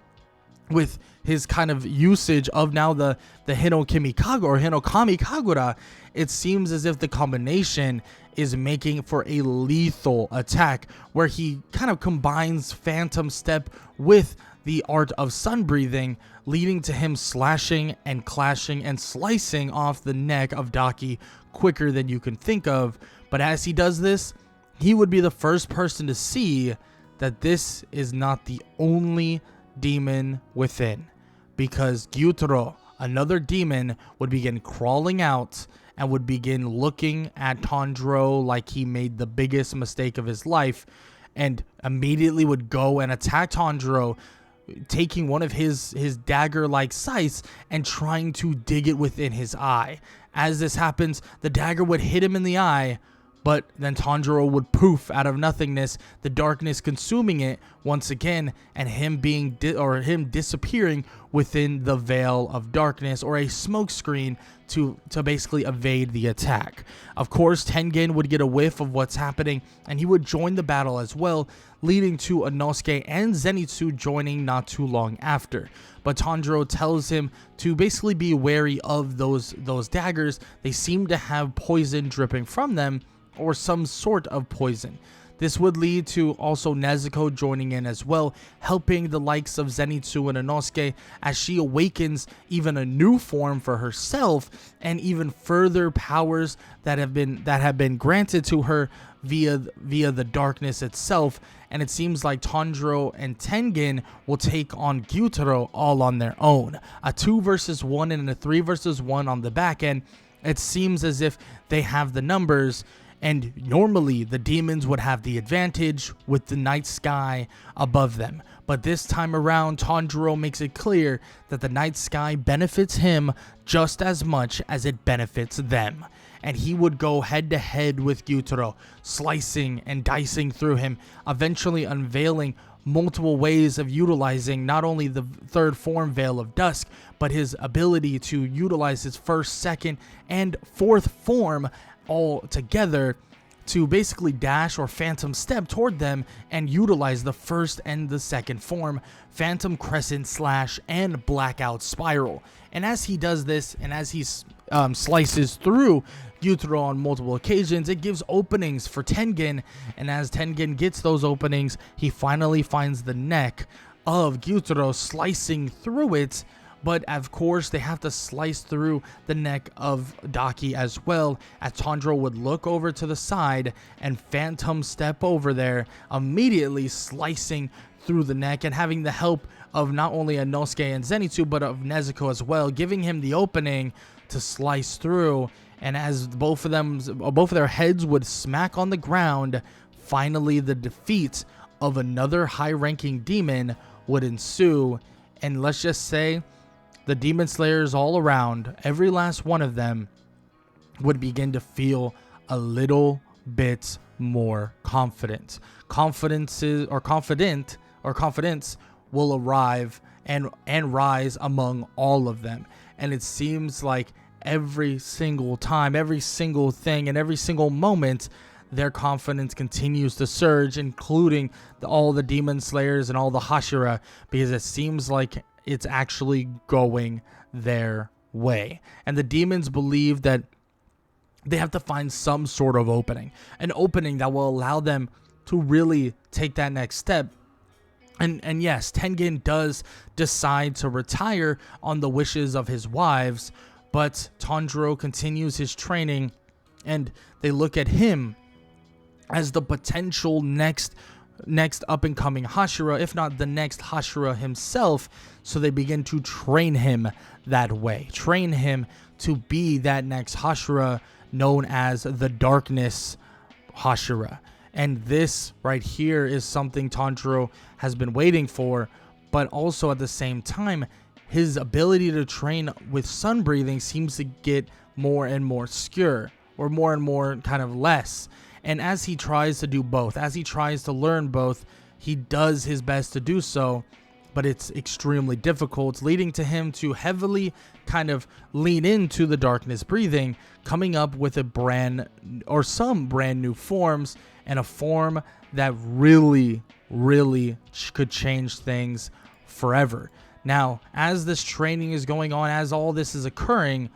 with his kind of usage of now the Hinokami Kagura, it seems as if the combination is making for a lethal attack, where he kind of combines Phantom Step with the art of sun breathing, leading to him slashing and clashing and slicing off the neck of Daki quicker than you can think of. But as he does this, he would be the first person to see that this is not the only demon within, because Gyutaro, another demon, would begin crawling out and would begin looking at Tanjiro like he made the biggest mistake of his life, and immediately would go and attack Tanjiro, taking one of his dagger-like scythes and trying to dig it within his eye. As this happens, the dagger would hit him in the eye, but then Tanjiro would poof out of nothingness, the darkness consuming it once again, and him being him disappearing within the veil of darkness, or a smoke screen, to basically evade the attack. Of course, Tengen would get a whiff of what's happening, and he would join the battle as well, leading to Inosuke and Zenitsu joining not too long after. But Tanjiro tells him to basically be wary of those daggers. They seem to have poison dripping from them, or some sort of poison. This would lead to also Nezuko joining in as well, helping the likes of Zenitsu and Inosuke as she awakens even a new form for herself, and even further powers that have been granted to her via the darkness itself. And it seems like Tanjiro and Tengen will take on Gyutaro all on their own. A 2 versus 1 and a 3 versus 1 on the back end. It seems as if they have the numbers, and normally the demons would have the advantage with the night sky above them. But this time around, Tanjiro makes it clear that the night sky benefits him just as much as it benefits them. And he would go head to head with Gyutaro, slicing and dicing through him, eventually unveiling multiple ways of utilizing not only the third form Veil of Dusk, but his ability to utilize his first, second, and fourth form all together to basically dash or phantom step toward them and utilize the first and the second form, Phantom Crescent Slash and Blackout Spiral. And as he does this, and as he slices through Gyutaro on multiple occasions, it gives openings for Tengen, and as Tengen gets those openings, he finally finds the neck of Gyutaro, slicing through it, But of course, they have to slice through the neck of Daki as well, as Tanjiro would look over to the side and phantom step over there, immediately slicing through the neck and having the help of not only Inosuke and Zenitsu, but of Nezuko as well, giving him the opening to slice through. And as both of their heads would smack on the ground, finally the defeat of another high-ranking demon would ensue. And let's just say, the Demon Slayers all around, every last one of them, would begin to feel a little bit more confident. Confidence will arrive and rise among all of them. And it seems like every single time, every single thing, and every single moment, their confidence continues to surge, including all the Demon Slayers and all the Hashira, because it seems like it's actually going their way. And the demons believe that they have to find some sort of opening, an opening that will allow them to really take that next step. And yes, Tengen does decide to retire on the wishes of his wives, but Tanjiro continues his training, and they look at him as the potential next up-and-coming Hashira, if not the next Hashira himself. So they begin to train him that way, train him to be that next Hashira known as the Darkness Hashira. And this right here is something Tanjiro has been waiting for, but also at the same time, his ability to train with sun breathing seems to get more and more obscure, or more and more kind of less. And as he tries to do both, as he tries to learn both, he does his best to do so, but it's extremely difficult, leading to him to heavily kind of lean into the darkness breathing, coming up with some brand new forms, and a form that really could change things forever. Now, as this training is going on, as all this is occurring,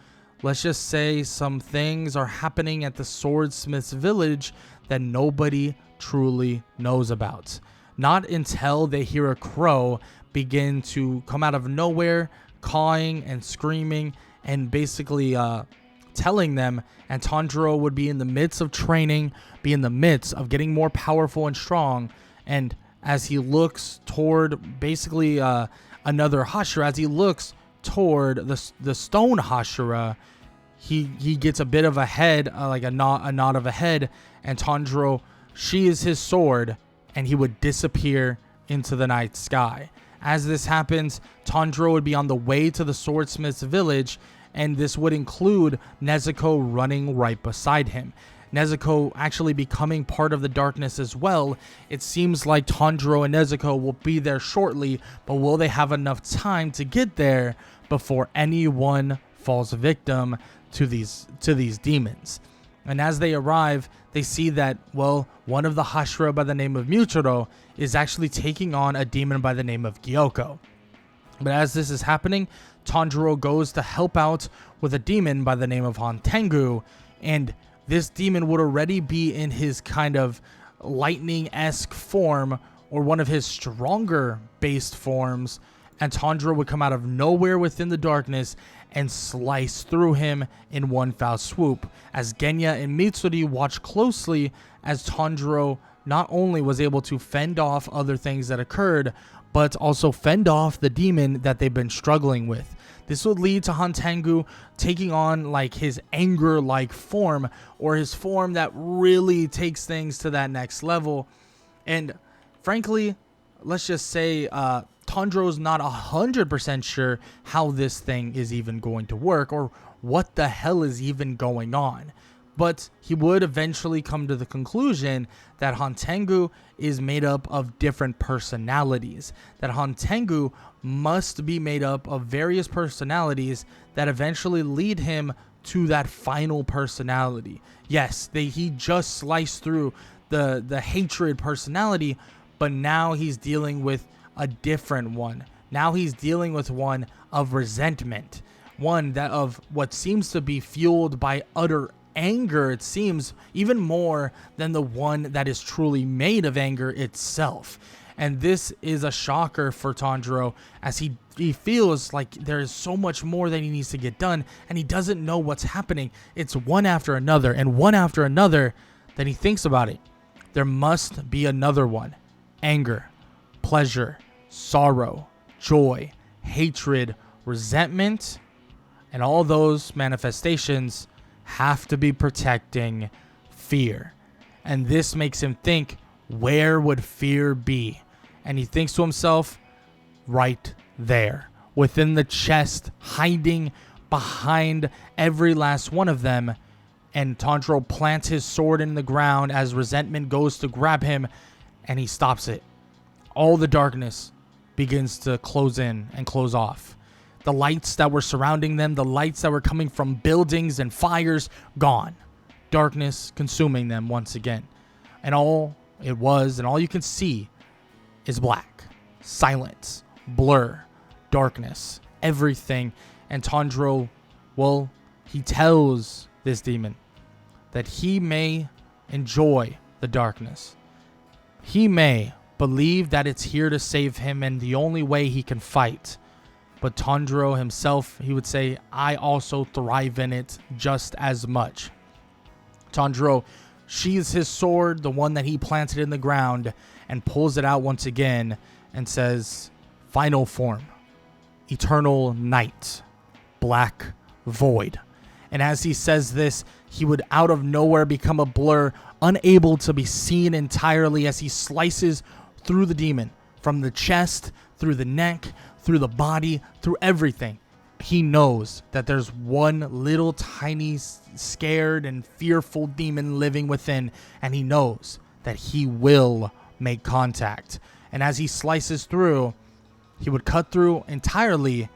let's just say some things are happening at the Swordsmith's village that nobody truly knows about. Not until they hear a crow begin to come out of nowhere, cawing and screaming, and basically telling them, and Tanjiro would be in the midst of training, be in the midst of getting more powerful and strong, and as he looks toward basically another Hashira, as he looks toward the stone Hashira, he gets a bit of a head, like a nod of a head, and Tanjiro sheathes his sword, and he would disappear into the night sky. As this happens, Tanjiro would be on the way to the Swordsmith's village, and this would include Nezuko running right beside him. Nezuko actually becoming part of the darkness as well. It seems like Tanjiro and Nezuko will be there shortly, but will they have enough time to get there before anyone falls victim to these demons? And as they arrive, they see that, well, one of the Hashira by the name of Muchiro is actually taking on a demon by the name of Gyoko. But as this is happening, Tanjiro goes to help out with a demon by the name of Hantengu, and this demon would already be in his kind of lightning-esque form, or one of his stronger based forms, and Tanjiro would come out of nowhere within the darkness and slice through him in one foul swoop, as Genya and Mitsuri watch closely as Tanjiro not only was able to fend off other things that occurred, but also fend off the demon that they've been struggling with. This would lead to Hantengu taking on like his anger-like form, or his form that really takes things to that next level. And frankly, let's just say Tanjiro's not 100% sure how this thing is even going to work, or what the hell is even going on. But he would eventually come to the conclusion that Hantengu is made up of different personalities. That Hantengu must be made up of various personalities that eventually lead him to that final personality. Yes, he just sliced through the hatred personality, but now he's dealing with a different one. Now he's dealing with one of resentment. One that of what seems to be fueled by utter anger, it seems, even more than the one that is truly made of anger itself. And this is a shocker for Tanjiro, as he feels like there is so much more that he needs to get done, and he doesn't know what's happening. It's one after another and one after another. Then he thinks about it. There must be another one. Anger, pleasure, sorrow, joy, hatred, resentment, and all those manifestations have to be protecting fear. And this makes him think, where would fear be? And he thinks to himself, right there, within the chest, hiding behind every last one of them. And Tanjiro plants his sword in the ground as resentment goes to grab him, and he stops it. All the darkness begins to close in and close off. The lights that were surrounding them, the lights that were coming from buildings and fires, gone. Darkness consuming them once again. And all it was, and all you can see, is black, silence, blur, darkness, everything. And Tanjiro, well, he tells this demon that he may enjoy the darkness. He may believe that it's here to save him and the only way he can fight. But Tanjiro himself, he would say, I also thrive in it just as much. Tanjiro sheathes his sword, the one that he planted in the ground, and pulls it out once again and says, final form, eternal night, black void. And as he says this, he would out of nowhere become a blur, unable to be seen entirely, as he slices through the demon, from the chest, through the neck, through the body, through everything. He knows that there's one little tiny scared and fearful demon living within, and he knows that he will make contact. And as he slices through, he would cut through entirely,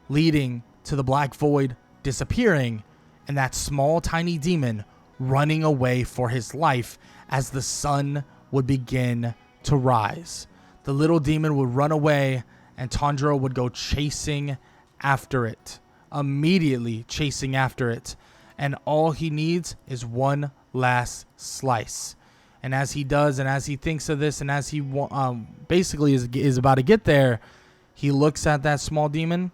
leading to the black void disappearing, and that small tiny demon running away for his life as the sun would begin to rise. The little demon would run away, and Tanjiro would go chasing after it, immediately chasing after it. And all he needs is one last slice. And as he does, and as he thinks of this, and as he basically is about to get there, he looks at that small demon,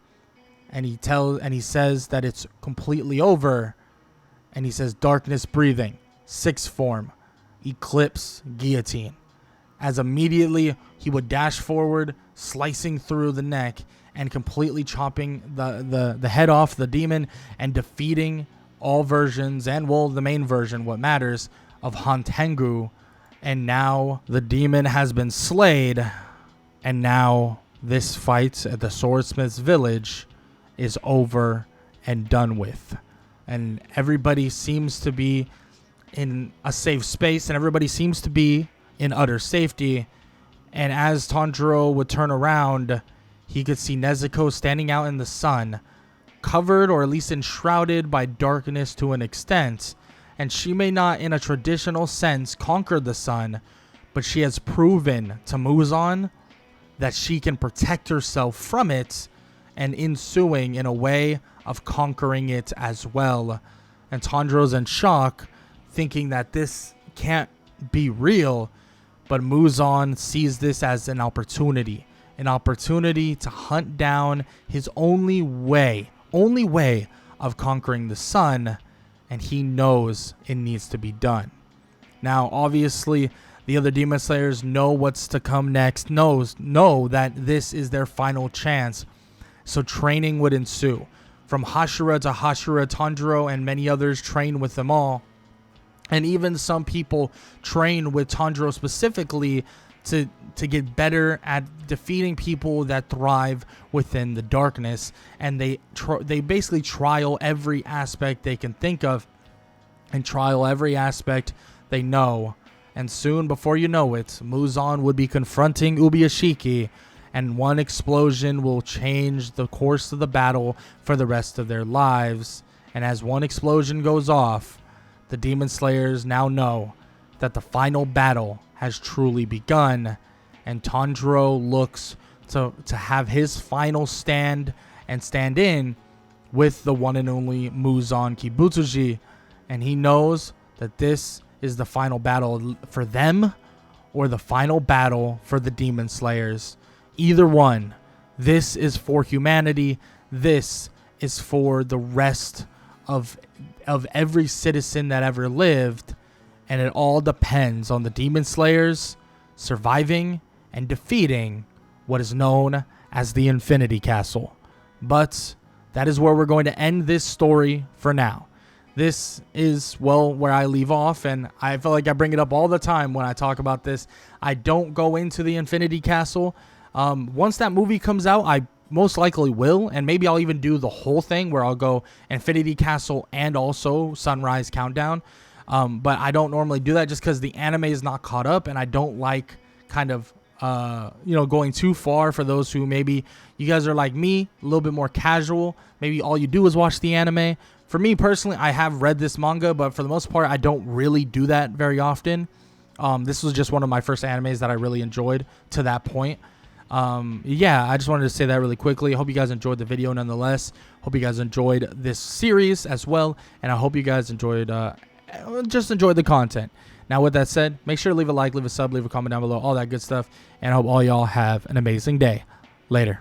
and he says that it's completely over. And he says, darkness breathing, sixth form, eclipse guillotine. As immediately he would dash forward, slicing through the neck and completely chopping the head off the demon and defeating all versions, and well, the main version, what matters, of Hantengu. And now the demon has been slayed, and now this fight at the Swordsmith's village is over and done with. And everybody seems to be in a safe space, and everybody seems to be in utter safety. And as Tanjiro would turn around, he could see Nezuko standing out in the sun, covered or at least enshrouded by darkness to an extent. And she may not in a traditional sense conquer the sun, but she has proven to Muzan that she can protect herself from it, and ensuing in a way of conquering it as well. And Tanjiro's in shock, thinking that this can't be real, but Muzan sees this as an opportunity to hunt down his only way of conquering the sun, and he knows it needs to be done. Now, obviously, the other Demon Slayers know what's to come next, know that this is their final chance. So training would ensue. From Hashira to Hashira, Tanjiro and many others train with them all. And even some people train with Tanjiro specifically to get better at defeating people that thrive within the darkness. And they basically trial every aspect they can think of and trial every aspect they know. And soon, before you know it, Muzan would be confronting Ubuyashiki, and one explosion will change the course of the battle for the rest of their lives. And as one explosion goes off, the Demon Slayers now know that the final battle has truly begun, and Tanjiro looks to have his final stand and stand in with the one and only Muzan Kibutsuji, and he knows that this is the final battle for them or the final battle for the Demon Slayers. Either one. This is for humanity. This is for the rest of every citizen that ever lived. And it all depends on the Demon Slayers surviving and defeating what is known as the Infinity Castle. But that is where we're going to end this story for now. This is, well, where I leave off, and I feel like I bring it up all the time when I talk about this. I don't go into the Infinity Castle. Once that movie comes out, I most likely will, and maybe I'll even do the whole thing where I'll go Infinity Castle and also Sunrise Countdown. But I don't normally do that just because the anime is not caught up, and I don't like kind of going too far. For those who maybe you guys are like me, a little bit more casual, maybe all you do is watch the anime. For me personally, I have read this manga, but for the most part, I don't really do that very often. This was just one of my first animes that I really enjoyed to that point. Yeah, I just wanted to say that really quickly. I hope you guys enjoyed the video nonetheless. Hope you guys enjoyed this series as well, and I hope you guys enjoyed the content. Now, with that said, make sure to leave a like, leave a sub, leave a comment down below, all that good stuff, and I hope all y'all have an amazing day. Later.